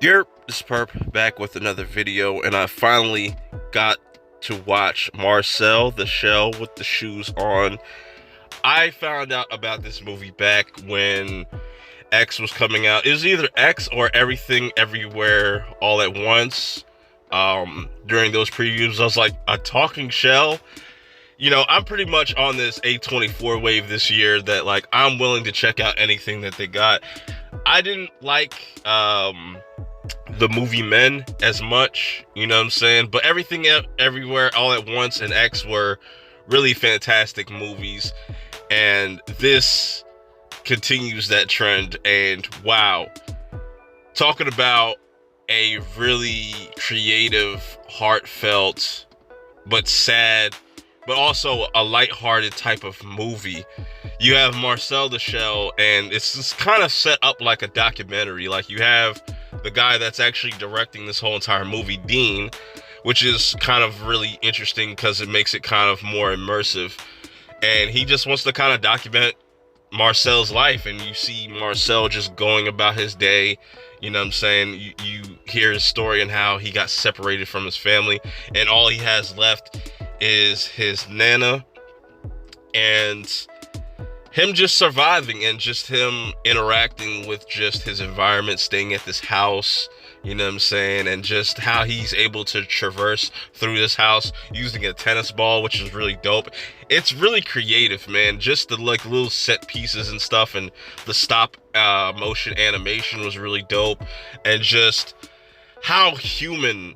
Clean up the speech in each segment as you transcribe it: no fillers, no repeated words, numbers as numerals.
Yerp, this is Perp back with another video, and I finally got to watch Marcel, the shell with the shoes on. I found out about this movie back when X was coming out. It was either X or Everything Everywhere All at Once. During those previews, I was like, a talking shell? You know, I'm pretty much on this A24 wave this year that, like, I'm willing to check out anything that they got. I didn't like, the movie Men as much, you know what I'm saying? But Everything Everywhere All at Once and X were really fantastic movies, and this continues that trend. And wow, talking about a really creative, heartfelt, but sad, but also a lighthearted type of movie. You have Marcel the Shell, and it's just kind of set up like a documentary. Like, you have the guy that's actually directing this whole entire movie, Dean, which is kind of really interesting because it makes it kind of more immersive. And he just wants to kind of document Marcel's life, and you see Marcel just going about his day. You know what I'm saying? You hear his story and how he got separated from his family, and all he has left is his Nana, and him just surviving, and just him interacting with just his environment, staying at this house, you know what I'm saying, and just how he's able to traverse through this house using a tennis ball, which is really dope. It's really creative, man. Just the like little set pieces and stuff, and the stop motion animation was really dope, and just how human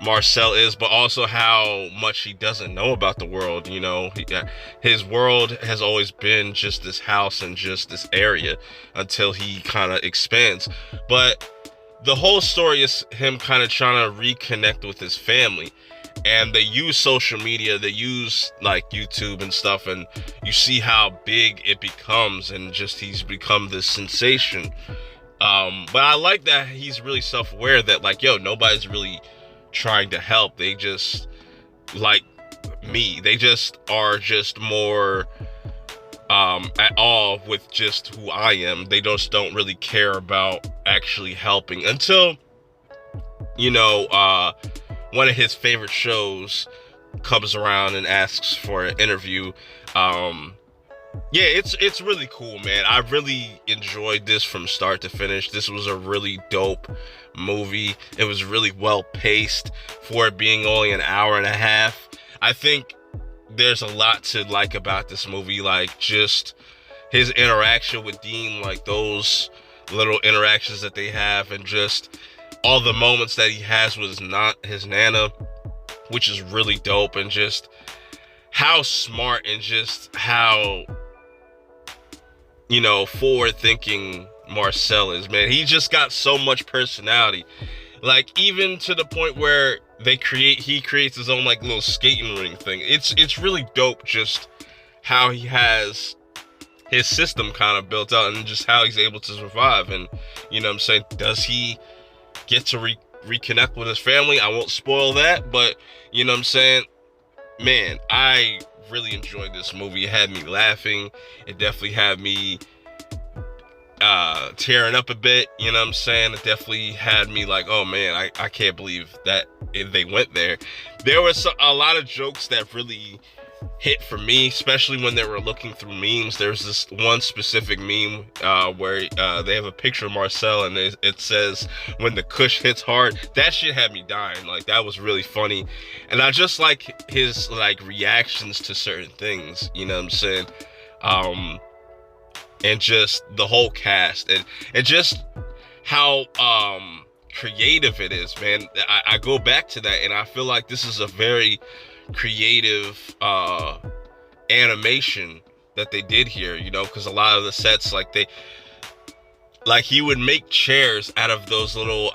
Marcel is, but also how much he doesn't know about the world. You know, his world has always been just this house and just this area until he kind of expands. But the whole story is him kind of trying to reconnect with his family, and they use social media, they use like YouTube and stuff, and you see how big it becomes, and just he's become this sensation. But I like that he's really self-aware that, like, yo, nobody's really trying to help. They just, like me, they just are just more at awe with just who I am. They just don't really care about actually helping until, you know, one of his favorite shows comes around and asks for an interview. Yeah, it's really cool, man. I really enjoyed this from start to finish. This was a really dope movie. It was really well paced for it being only an hour and a half. I think there's a lot to like about this movie, like just his interaction with Dean, like those little interactions that they have, and just all the moments that he has with his Nana, which is really dope, and just how smart and just how, you know, forward-thinking Marcel is, man. He just got so much personality. Like, even to the point where he creates his own like little skating ring thing. It's really dope just how he has his system kind of built out, and just how he's able to survive. And, you know what I'm saying, does he get to reconnect with his family? I won't spoil that, but, you know what I'm saying, man, I really enjoyed this movie. It had me laughing. It definitely had me tearing up a bit, you know what I'm saying. It definitely had me like, oh man, I can't believe that they went there. There was a lot of jokes that really hit for me, especially when they were looking through memes. There's this one specific meme where they have a picture of Marcel, and it says, when the kush hits hard. That shit had me dying. Like, that was really funny. And I just like his like reactions to certain things, you know what I'm saying. And just the whole cast, and just how creative it is, man. I go back to that, and I feel like this is a very creative animation that they did here, you know, because a lot of the sets, like he would make chairs out of those little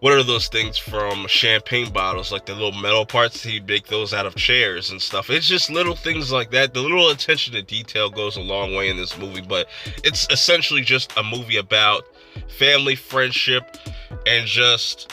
what are those things from champagne bottles, like the little metal parts. He'd make those out of chairs and stuff. It's just little things like that. The little attention to detail goes a long way in this movie. But it's essentially just a movie about family, friendship, and just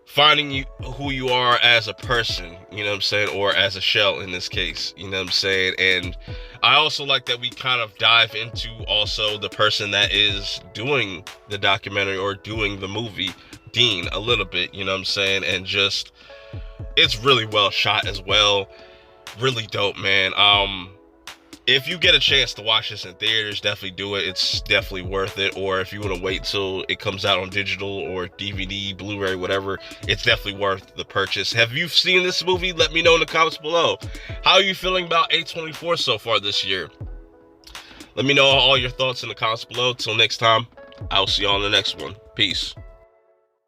finding who you are as a person, you know what I'm saying, or as a shell in this case, you know what I'm saying. And I also like that we kind of dive into also the person that is doing the documentary or doing the movie, Dean, a little bit, you know what I'm saying? And just, it's really well shot as well. Really dope, man. If you get a chance to watch this in theaters, definitely do it. It's definitely worth it. Or if you want to wait till it comes out on digital or DVD, Blu-ray, whatever, it's definitely worth the purchase. Have you seen this movie? Let me know in the comments below. How are you feeling about A24 so far this year? Let me know all your thoughts in the comments below. Till next time, I'll see you on the next one. Peace.